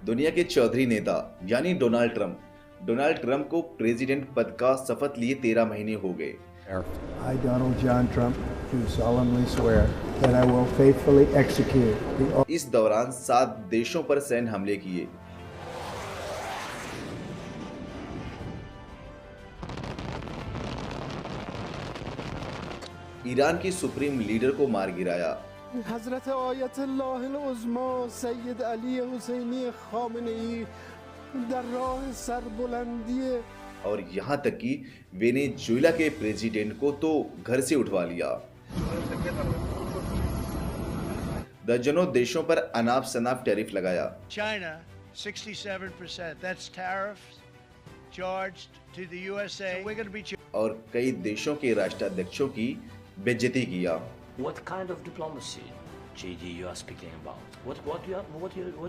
दुनिया के चौधरी नेता यानी डोनाल्ड ट्रंप को प्रेसिडेंट पद का शपथ लिए 13 महीने हो गए। I, Donald John Trump, do solemnly swear that I will faithfully execute the इस दौरान 7 देशों पर सैन्य हमले किए। ईरान की सुप्रीम लीडर को मार गिराया। हजरत आयतुल्लाह उज़्मा सैयद अली हुसैनी खामेनेई दर राह सरबुलंदी और यहाँ तक कि वेनेजुएला के प्रेसिडेंट को तो घर से उठवा लिया। दर्जनों देशों पर अनाप शनाप टैरिफ लगाया। China 67%, that's tariffs charged to the USA. So we're going to be और कई देशों के राष्ट्राध्यक्षों की बेइज्जती किया। What kind of diplomacy, JD, you are speaking about? What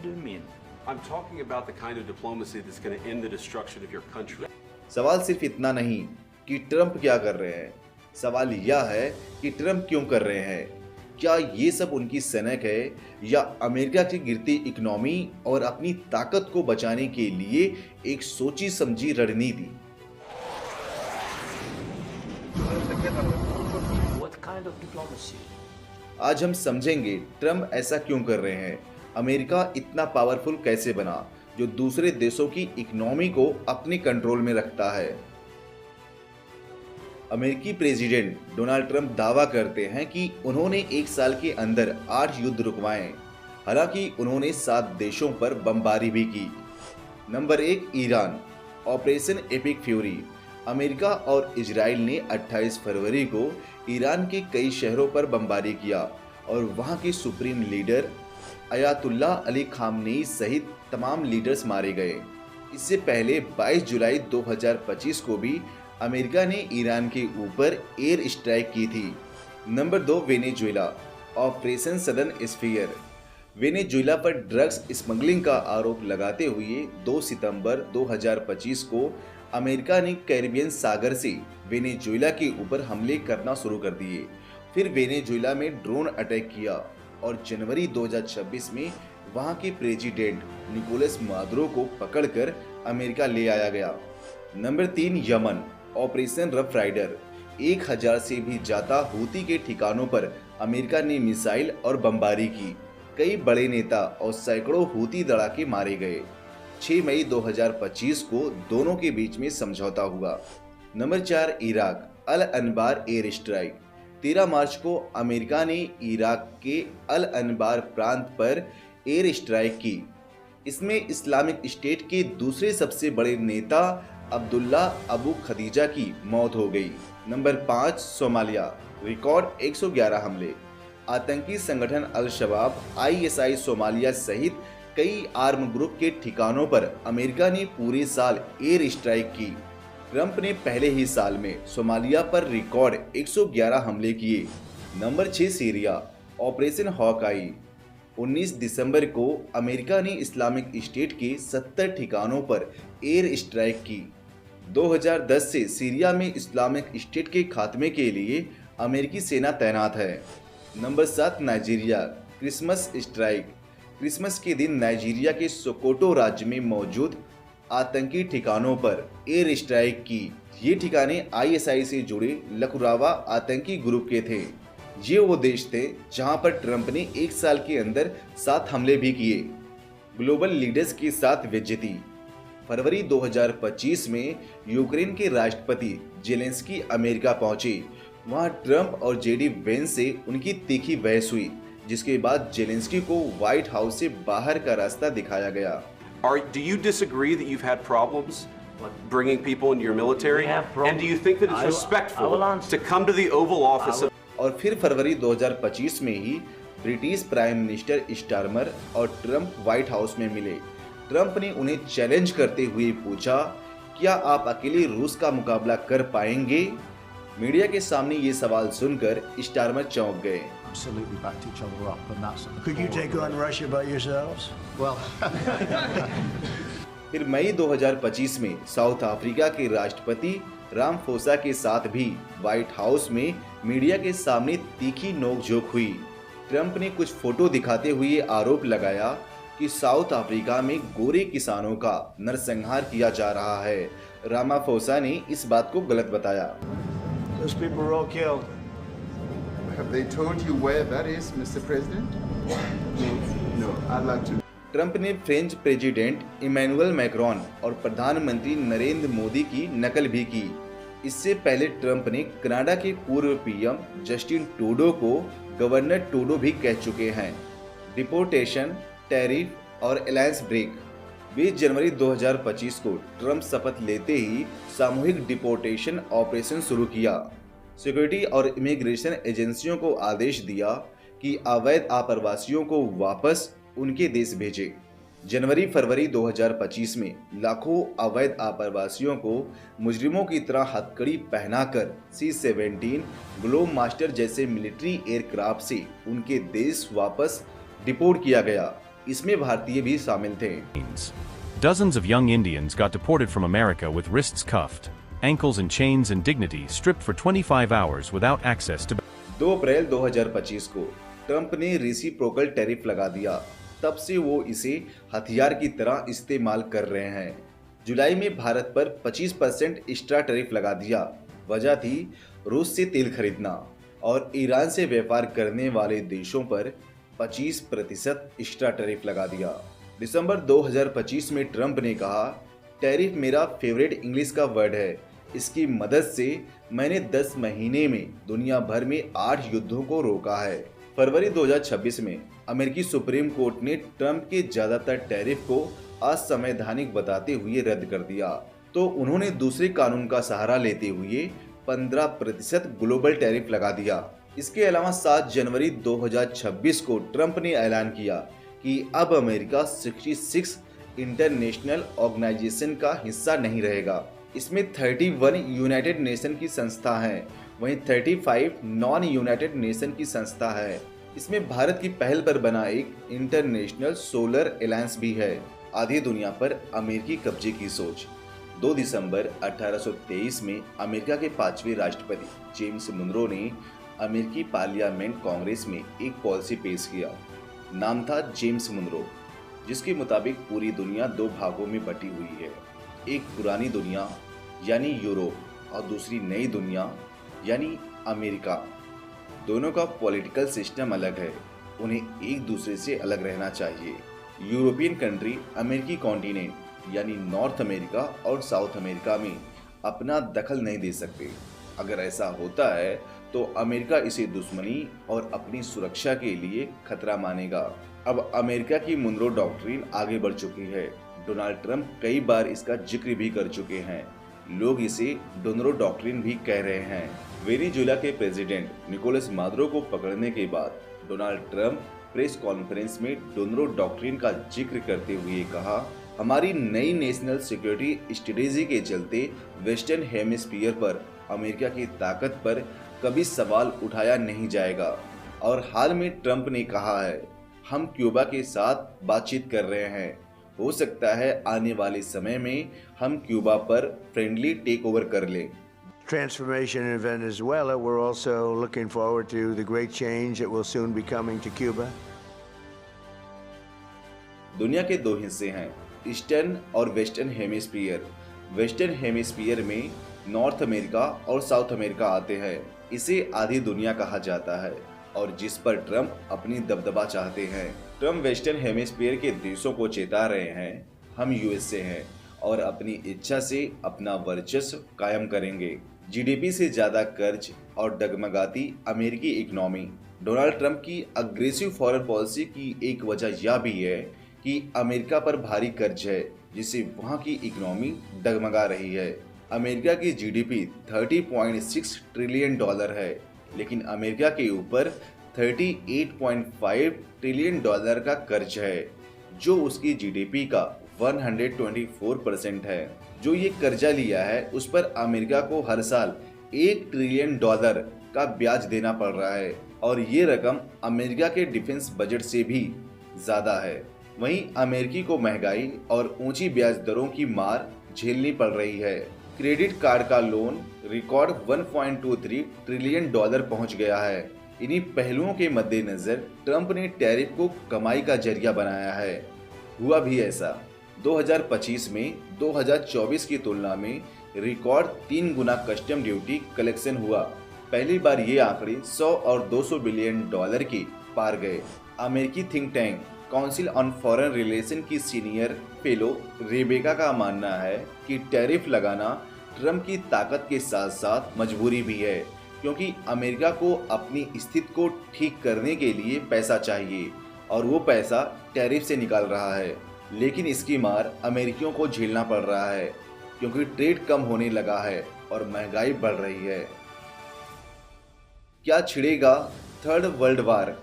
do you mean? I'm talking about the kind of diplomacy that's going to end the destruction of your country. सवाल सिर्फ इतना नहीं कि ट्रंप क्या कर रहे हैं, सवाल यह है कि ट्रंप क्यों कर रहे हैं। क्या ये सब उनकी सनक है या अमेरिका की गिरती इकोनॉमी और अपनी ताकत को बचाने के लिए एक सोची समझी रणनीति। What kind of diplomacy? आज हम समझेंगे ट्रंप ऐसा क्यों कर रहे हैं, अमेरिका इतना पावरफुल कैसे बना जो दूसरे देशों की इकोनॉमी को अपने कंट्रोल में रखता है। अमेरिकी प्रेसिडेंट डोनाल्ड ट्रंप दावा करते हैं कि उन्होंने एक साल के अंदर 8 युद्ध रुकवाए, हालांकि उन्होंने 7 देशों पर बमबारी भी की। Number 1, Iran, operation epic fury. America और इजराइल ने 28 फरवरी को ईरान के कई शहरों पर बमबारी किया और वहां के supreme leader Ayatollah Ali Khamenei सहित तमाम लीडर्स मारे गए। इससे पहले 22 जुलाई 2025 को भी अमेरिका ने ईरान के ऊपर एयर स्ट्राइक की थी। Number 2, Venezuela, operation southern sphere. Venezuela पर ड्रग्स स्मगलिंग का आरोप लगाते हुए 2 सितंबर 2025 को अमेरिका ने कैरिबियन सागर से वेनेजुएला के ऊपर हमले करना शुरू कर दिए। फिर वेनेजुएला में ड्रोन अटैक किया और जनवरी 2026 में वहां के प्रेसिडेंट निकोलस मादुरो को पकड़कर अमेरिका ले आया गया। Number 3, Yemen, operation Rough Rider. 1000 से भी ज्यादा हूती के ठिकानों पर अमेरिका ने मिसाइल और बमबारी की। कई बड़े नेता और सैकड़ों हूती लड़ाके मारे गए। 6 मई 2025 को दोनों के बीच में समझौता हुआ। नंबर 4, इराक, अल अनबार एयर स्ट्राइक। 13 मार्च को अमेरिका ने इराक के अल अनबार प्रांत पर एयर स्ट्राइक की। इसमें इस्लामिक स्टेट के दूसरे सबसे बड़े नेता अब्दुल्ला अबू खदीजा की मौत हो गई। नंबर 5, सोमालिया, रिकॉर्ड 111 हमले। आतंकी संगठन अल शबाब, ISI सोमालिया सहित कई आर्म ग्रुप के ठिकानों पर अमेरिका ने पूरे साल एयर स्ट्राइक की। ट्रंप ने पहले ही साल में सोमालिया पर रिकॉर्ड 111 हमले किए। Number 6, Syria, operation Hawkeye. 19 दिसंबर को अमेरिका ने इस्लामिक स्टेट के 70 ठिकानों पर एयर स्ट्राइक की। 2010 से सीरिया में इस्लामिक स्टेट के खात्मे के लिए अमेरिकी सेना तैनात है। Number 7, Nigeria, Christmas strike. Christmas के दिन नाइजीरिया के सोकोटो राज्य में मौजूद आतंकी ठिकानों पर एयर स्ट्राइक की। ये ठिकाने ISI से जुड़े लकुरावा आतंकी ग्रुप के थे। ये वो देश थे जहां पर ट्रंप ने एक साल के अंदर 7 हमले भी किए। ग्लोबल लीडर्स के साथ बेइज्जती। फरवरी 2025 में यूक्रेन के राष्ट्रपति जेलेंस्की अमेरिका पहुंचे। वहां ट्रंप और JD वेंस से उनकी तीखी बहस हुई, जिसके बाद जेलेंस्की को व्हाइट हाउस से बाहर का रास्ता दिखाया गया। Do you disagree that you've had problems bringing people into your military? And do you think that it's respectful to come to the Oval Office? और फिर फरवरी 2025 में ही ब्रिटिश प्राइम मिनिस्टर स्टारमर और ट्रंप व्हाइट हाउस में मिले। Trump ने उन्हें challenge करते हुए पूछा, क्या आप अकेले रूस का मुकाबला कर पाएंगे? मीडिया के सामने ये सवाल सुनकर स्टारमर चौंक गए। Absolutely backed each other up, and that's. Could you take on Russia by yourselves? Well. फिर मई 2025 में साउथ अफ्रीका के राष्ट्रपति रामफोसा के साथ भी व्हाइट हाउस में मीडिया के सामने तीखी नोकझोंक हुई। ट्रंप ने कुछ फोटो दिखाते हुए आरोप लगाया कि कि साउथ अफ्रीका में गोरे किसानों का नरसंहार किया जा रहा है। रामाफोसा ने इस बात को गलत बताया। Those people were all killed. Have they told you where that is, Mr. President? No, I'd like to. Trump ने फ्रेंच प्रेसिडेंट इमैनुअल मैक्रोन और प्रधानमंत्री नरेंद्र मोदी की नकल भी की। इससे पहले ट्रंप ने कनाडा के पूर्व पीएम जस्टिन ट्रूडो को गवर्नर ट्रूडो भी कह चुके हैं। डिपोर्टेशन, टैरिफ और अलायंस ब्रेक। 20 जनवरी 2025 को ट्रंप शपथ लेते ही सामूहिक डिपोर्टेशन ऑपरेशन शुरू किया। सिक्योरिटी और इमिग्रेशन एजेंसियों को आदेश दिया कि अवैध आप्रवासियों को वापस उनके देश भेजे। जनवरी-फरवरी 2025 में लाखों अवैध आप्रवासियों को मुजरिमों की तरह हथकड़ी पहनाकर C-17 ग्लोब मास्टर जैसे मिलिट्री एयरक्राफ्ट से उनके देश वापस डिपोर्ट किया गया। इसमें भारतीय भी शामिल थे। Dozens of young Indians got deported from America with wrists cuffed, ankles in chains and dignity stripped for 25 hours without access to. 2 अप्रैल 2025 को ट्रंप ने रेसिप्रोकल टैरिफ लगा दिया। तब से वो इसे हथियार की तरह इस्तेमाल कर रहे हैं। जुलाई में भारत पर 25% एक्स्ट्रा टैरिफ लगा दिया। वजह थी रूस से तेल खरीदना और ईरान से व्यापार करने वाले देशों पर 25% एक्स्ट्रा टैरिफ लगा दिया। दिसंबर 2025 में ट्रंप ने कहा, टैरिफ मेरा फेवरेट इंग्लिश का वर्ड है। इसकी मदद से मैंने 10 महीने में दुनिया भर में 8 युद्धों को रोका है। फरवरी 2026 में अमेरिकी सुप्रीम कोर्ट ने ट्रंप के ज्यादातर टैरिफ को असंवैधानिक बताते हुए रद्द कर दिया, तो उन्होंने दूसरे कानून का सहारा लेते हुए 15% ग्लोबल टैरिफ लगा दिया। इसके अलावा 7 जनवरी 2026 को ट्रंप ने ऐलान किया कि अब अमेरिका 66 इंटरनेशनल ऑर्गेनाइजेशन का हिस्सा नहीं रहेगा। इसमें 31 यूनाइटेड नेशन की संस्था है, वहीं 35 नॉन यूनाइटेड नेशन की संस्था है। इसमें भारत की पहल पर बना एक इंटरनेशनल सोलर अलायंस भी है। आधी दुनिया पर अमेरिकी कब्जे की सोच। 2 दिसंबर 1823 में अमेरिका के 5वें राष्ट्रपति जेम्स मुनरो ने अमेरिकी पार्लियामेंट कांग्रेस में एक पॉलिसी पेश किया। नाम था जेम्स मुनरो, जिसके मुताबिक पूरी दुनिया 2 भागों में बटी हुई है। एक पुरानी दुनिया यानी यूरोप और दूसरी नई दुनिया यानी अमेरिका। दोनों का पॉलिटिकल सिस्टम अलग है, उन्हें एक दूसरे से अलग रहना चाहिए। यूरोपियन कंट्री अमेरिकी कॉन्टिनेंट यानी नॉर्थ अमेरिका और साउथ अमेरिका में अपना दखल नहीं दे सकते। अगर ऐसा होता है तो अमेरिका इसे दुश्मनी और अपनी सुरक्षा के लिए खतरा मानेगा। अब अमेरिका की मुनरो डॉक्ट्रिन आगे बढ़ चुकी है। डोनाल्ड ट्रंप कई बार इसका जिक्र भी कर चुके हैं। लोग इसे डोनरो डॉक्ट्रिन भी कह रहे हैं। वेनेजुएला के प्रेसिडेंट निकोलस मादुरो को पकड़ने के बाद डोनाल्ड ट्रंप प्रेस कॉन्फ्रेंस में डोनरो डॉक्ट्रिन का जिक्र करते हुए कहा, हमारी नई नेशनल सिक्योरिटी स्ट्रेटेजी के चलते वेस्टर्न हेमिस्फीयर पर अमेरिका की ताकत पर कभी सवाल उठाया नहीं जाएगा। और हाल में ट्रंप ने कहा है, हम क्यूबा के साथ बातचीत कर रहे हैं। हो सकता है आने वाले समय में हम क्यूबा पर फ्रेंडली टेक ओवर कर लें। Transformation in Venezuela. We're also looking forward to the great change that will soon be coming to Cuba. दुनिया के 2 हिस्से हैं, ईस्टर्न और वेस्टर्न हेमिस्फीयर। वेस्टर्न हेमिस्फीयर में नॉर्थ अमेरिका और साउथ अमेरिका आते हैं। इसे आधी दुनिया कहा जाता है और जिस पर ट्रंप अपनी दबदबा चाहते हैं। ट्रंप वेस्टर्न हेमिस्फीयर के देशों को चेता रहे हैं, हम यूएस से हैं और अपनी इच्छा से अपना वर्चस्व कायम करेंगे। जीडीपी से ज्यादा कर्ज और डगमगाती अमेरिकी इकोनॉमी। डोनाल्ड ट्रंप की अग्रेसिव फॉरेन पॉलिसी की एक वजह यह भी है कि अमेरिका पर भारी कर्ज है, जिससे वहां की इकोनॉमी डगमगा रही है। अमेरिका की जीडीपी $30.6 ट्रिलियन है, लेकिन अमेरिका के ऊपर $38.5 ट्रिलियन का कर्ज है, जो उसकी जीडीपी का 124% है। जो ये कर्जा लिया है उस पर अमेरिका को हर साल $1 ट्रिलियन का ब्याज देना पड़ रहा है और ये रकम अमेरिका के डिफेंस बजट से भी ज्यादा है। वहीं अमेरिकी को महंगाई और ऊंची ब्याज दरों की मार झेलनी पड़ रही है। क्रेडिट कार्ड का लोन रिकॉर्ड $1.23 ट्रिलियन पहुंच गया है। इन्हीं पहलुओं के मद्देनजर ट्रंप ने टैरिफ को कमाई का जरिया बनाया है। हुआ भी ऐसा। 2025 में 2024 की तुलना में रिकॉर्ड 3 गुना कस्टम ड्यूटी कलेक्शन हुआ। पहली बार ये आंकड़े 100 और 200 बिलियन डॉलर के पार गए। अमेरिकी think tank council on foreign relation की सीनियर फेलो रेबेका का मानना है कि टैरिफ लगाना ट्रंप की ताकत के साथ साथ मजबूरी भी है, क्योंकि अमेरिका को अपनी स्थिति को ठीक करने के लिए पैसा चाहिए और वो पैसा टैरिफ से निकाल रहा है। लेकिन इसकी मार अमेरिकियों को झेलना पड़ रहा है, क्योंकि ट्रेड कम होने लगा है और महंगाई बढ़ रही है। क्या छिड़ेगा third world war?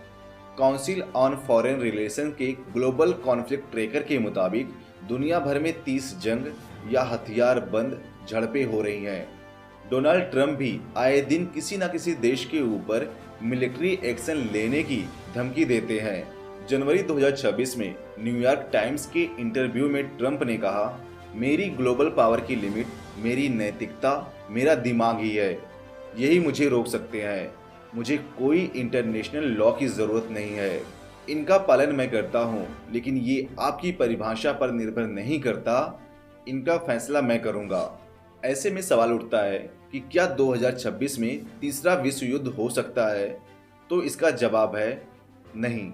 Council on foreign relation के ग्लोबल कॉन्फ्लिक्ट ट्रैकर के मुताबिक दुनिया भर में 30 जंग या हथियार बंद झड़पें हो रही हैं। डोनाल्ड ट्रंप भी आए दिन किसी न किसी देश के ऊपर मिलिट्री एक्शन लेने की धमकी देते हैं। जनवरी 2026 में न्यूयॉर्क टाइम्स के इंटरव्यू में ट्रंप ने कहा, मेरी ग्लोबल पावर की लिमिट मेरी नैतिकता, मेरा दिमाग ही है। यही मुझे रोक सकते हैं। मुझे कोई इंटरनेशनल लॉ की ज़रूरत नहीं है। इनका पालन मैं करता हूँ, लेकिन ये आपकी परिभाषा पर निर्भर नहीं करता। इनका फैसला मैं करूँगा। ऐसे में सवाल उठता है कि क्या 2026 में तीसरा विश्व युद्ध हो सकता है? तो इसका जवाब है नहीं।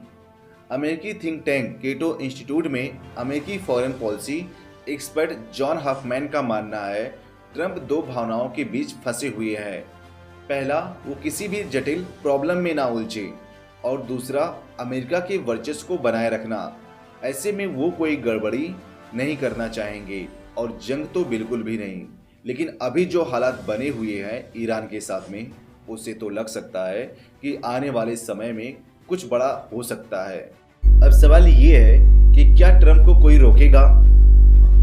अमेरिकी थिंक टैंक केटो इंस्टीट्यूट में अमेरिकी foreign policy expert John Huffman का मानना है, ट्रंप 2 भावनाओं के बीच फंसे हुए हैं। पहला, वो किसी भी जटिल प्रॉब्लम में ना उलझे, और दूसरा, अमेरिका के वर्चस्व को बनाए रखना। ऐसे में वो कोई गड़बड़ी नहीं करना चाहेंगे और जंग तो बिल्कुल भी नहीं। लेकिन अभी जो हालात बने हुए हैं ईरान के साथ में, उससे तो लग सकता है कि आने वाले समय में कुछ बड़ा हो सकता है। अब सवाल ये है कि क्या ट्रंप को कोई रोकेगा?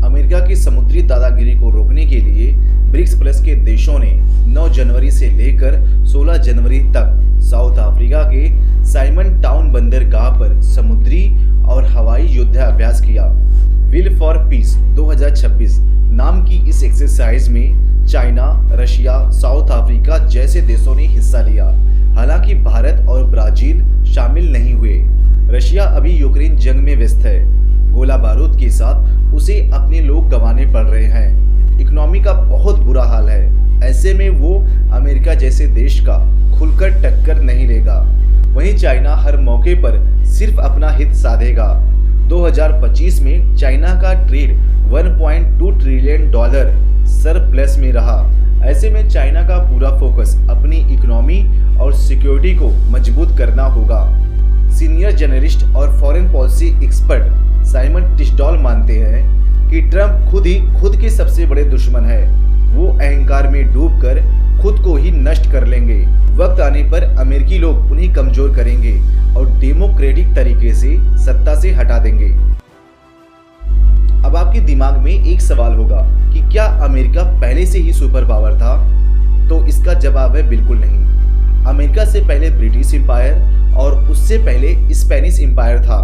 अमेरिका की समुद्री दादागिरी को रोकने के लिए ब्रिक्स प्लस के देशों ने 9 जनवरी से लेकर 16 जनवरी तक साउथ अफ्रीका के साइमन टाउन बंदरगाह पर समुद्री और हवाई युद्धाभ्यास किया। विल फॉर पीस 2026 नाम की इस एक्सरसाइज में चाइना, रशिया, साउथ अफ्रीका जैसे देशों ने हिस्सा लिया। हालांकि भारत और ब्राजील शामिल नहीं हुए। रशिया अभी यूक्रेन जंग में व्यस्त है। गोला बारूद के साथ उसे अपने लोग गंवाने पड़ रहे हैं। इकोनॉमी का बहुत बुरा हाल है। ऐसे में वो अमेरिका जैसे देश का खुलकर टक्कर नहीं लेगा। वहीं चाइना हर मौके पर सिर्फ अपना हित साधेगा। 2025 में चाइना का ट्रेड 1.2 ट्रिलियन डॉलर सरप्लस में रहा। ऐसे में चाइना का पूरा फोकस अपनी इकोनॉमी और सिक्योरिटी को मजबूत करना होगा। सीनियर जर्नलिस्ट और फॉरेन पॉलिसी एक्सपर्ट साइमन टिस्डॉल मानते हैं कि ट्रंप खुद के सबसे बड़े दुश्मन है। वो अहंकार में डूबकर खुद को ही नष्ट कर लेंगे। वक्त आने पर अमेरिकी लोग उन्हें कमजोर करेंगे और डेमोक्रेटिक तरीके से सत्ता से हटा देंगे। अब आपके दिमाग में एक सवाल होगा कि क्या अमेरिका पहले से ही सुपर पावर था? तो इसका जवाब है बिल्कुल नहीं। अमेरिका से पहले ब्रिटिश एम्पायर और उससे पहले स्पेनिश एम्पायर था।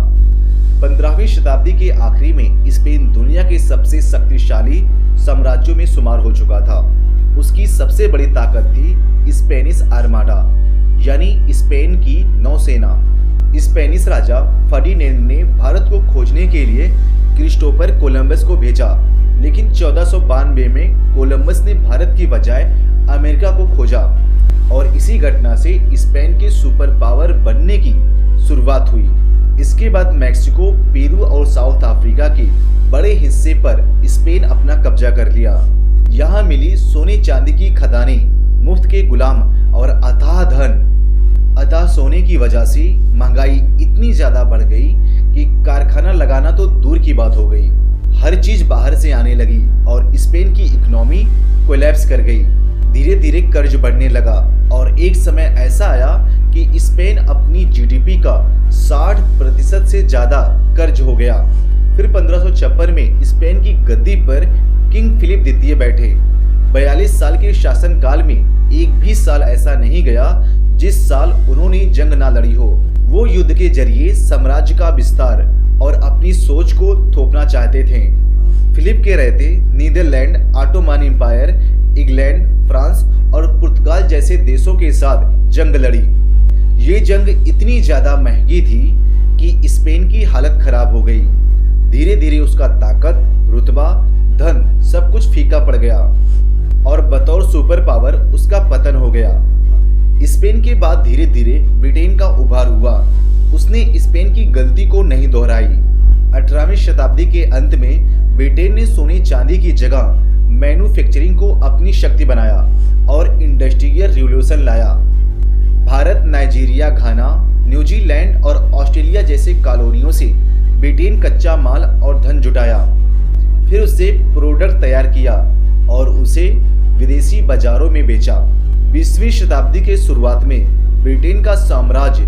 15वीं शताब्दी के आखिरी में स्पेन दुनिया के सबसे शक्तिशाली साम्राज्यों में शुमार हो चुका था। उसकी सबसे बड़ी ताकत थी स्पेनिश आर्माडा, यानी स्पेन की नौसेना। स्पेनिश राजा फर्डिनेंड ने भारत को खोजने के लिए क्रिस्टोफर कोलंबस को भेजा, लेकिन 1492 में कोलंबस ने भारत की बजाय अमेरिका को खोजा और इसी घटना से स्पेन के सुपर पावर बनने की शुरुआत हुई। इसके बाद मैक्सिको, पेरू और साउथ अफ्रीका के बड़े हिस्से पर स्पेन अपना कब्जा कर लिया। यहाँ मिली सोने चांदी की खदानें, मुफ्त के गुलाम और अथाह धन। अतः सोने की वजह से महंगाई इतनी ज्यादा बढ़ गई कि कारखाना लगाना तो दूर की बात हो गई। हर चीज बाहर से आने लगी और स्पेन की इकोनॉमी कोलैप्स कर गई। धीरे धीरे कर्ज बढ़ने लगा और एक समय ऐसा आया कि स्पेन अपनी जीडीपी का 60% से ज्यादा कर्ज हो गया। फिर 1556 में स्पेन की गद्दी पर किंग फिलिप द्वितीय बैठे। 42 साल के शासनकाल में एक भी साल ऐसा नहीं गया जिस साल उन्होंने जंग ना लड़ी हो। वो युद्ध के जरिए साम्राज्य का विस्तार और अपनी सोच को थोपना चाहते थे। फिलिप के रहते Netherland, Ottoman Empire, England, France और पुर्तगाल जैसे देशों के साथ जंग लड़ी। ये जंग इतनी ज्यादा महंगी थी कि स्पेन की हालत खराब हो गई। धीरे धीरे उसका ताकत, रुतबा, धन सब कुछ फीका पड़ गया और बतौर सुपर पावर उसका पतन हो गया। स्पेन के बाद धीरे धीरे ब्रिटेन का उभार हुआ। उसने स्पेन की गलती को नहीं दोहराई। 18वीं शताब्दी के अंत में ब्रिटेन ने सोने चांदी की जगह मैन्युफैक्चरिंग को अपनी शक्ति बनाया और इंडस्ट्रियल रिवॉल्यूशन लाया। भारत, नाइजीरिया, घाना, न्यूजीलैंड और ऑस्ट्रेलिया जैसे कॉलोनियों से ब्रिटेन कच्चा माल और धन जुटाया, फिर उससे प्रोडक्ट तैयार किया और उसे विदेशी बाजारों में बेचा। 20वीं शताब्दी के शुरुआत में ब्रिटेन का साम्राज्य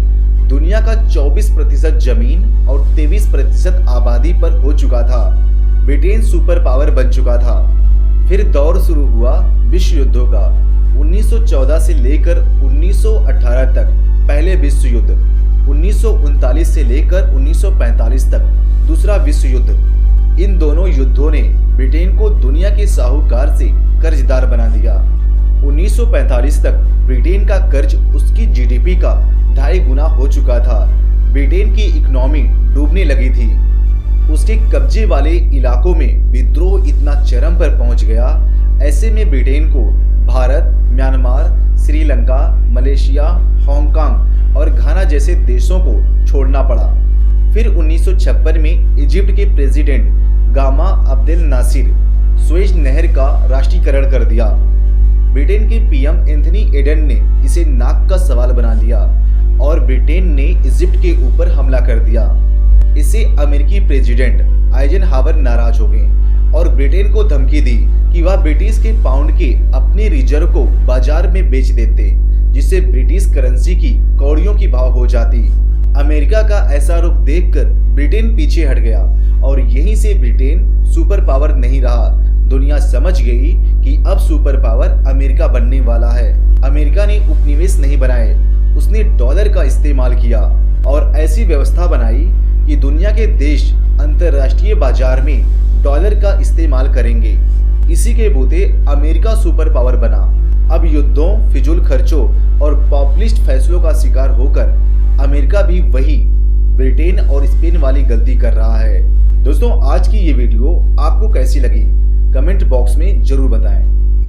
दुनिया का 24% जमीन और 23% आबादी पर हो चुका था। ब्रिटेन सुपर पावर बन चुका था। फिर दौर शुरू हुआ विश्व युद्धों का। 1914 से लेकर 1918 तक पहले विश्व युद्ध, 1939 से लेकर 1945 तक दूसरा विश्व युद्ध। इन दोनों युद्धों ने ब्रिटेन को दुनिया के साहूकार से कर्जदार बना दिया। 1945 तक ब्रिटेन का कर्ज उसकी जीडीपी का 2.5 गुना हो चुका था। ब्रिटेन की इकोनॉमी डूबने लगी थी। उसके कब्जे वाले इलाकों में विद्रोह इतना चरम पर पहुंच गया। ऐसे में ब्रिटेन को Bharat, Myanmar, Sri Lanka, Malaysia, Hong Kong और घाना जैसे देशों को छोड़ना पड़ा। फिर 1956 में इजिप्ट के president Gamal Abdel Nasser Suez नहर का राष्ट्रीयकरण कर दिया। ब्रिटेन के पीएम एंथनी एडन ने इसे नाक का सवाल बना दिया और ब्रिटेन ने इजिप्ट के ऊपर हमला कर दिया। इससे अमेरिकी प्रेसिडेंट आइजनहावर नाराज हो गए और ब्रिटेन को धमकी दी कि वह ब्रिटिश के पाउंड के अपने रिजर्व को बाजार में बेच देते, जिससे ब्रिटिश करेंसी की कौड़ियों की भाव हो जाती। अमेरिका का ऐसा रुख देखकर ब्रिटेन पीछे हट गया और यहीं से ब्रिटेन सुपर पावर नहीं रहा। दुनिया समझ गई कि अब सुपर पावर अमेरिका बनने वाला है। अमेरिका ने उपनिवेश नहीं बनाए, उसने डॉलर का इस्तेमाल किया और ऐसी व्यवस्था बनाई कि दुनिया के देश अंतर्राष्ट्रीय बाजार में डॉलर का इस्तेमाल करेंगे। इसी के बूते अमेरिका सुपर पावर बना। अब युद्धों, फिजूल खर्चों और पॉपुलिस्ट फैसलों का शिकार होकर अमेरिका भी वही ब्रिटेन और स्पेन वाली गलती कर रहा है। दोस्तों, आज की ये वीडियो आपको कैसी लगी कमेंट बॉक्स में जरूर बताएं।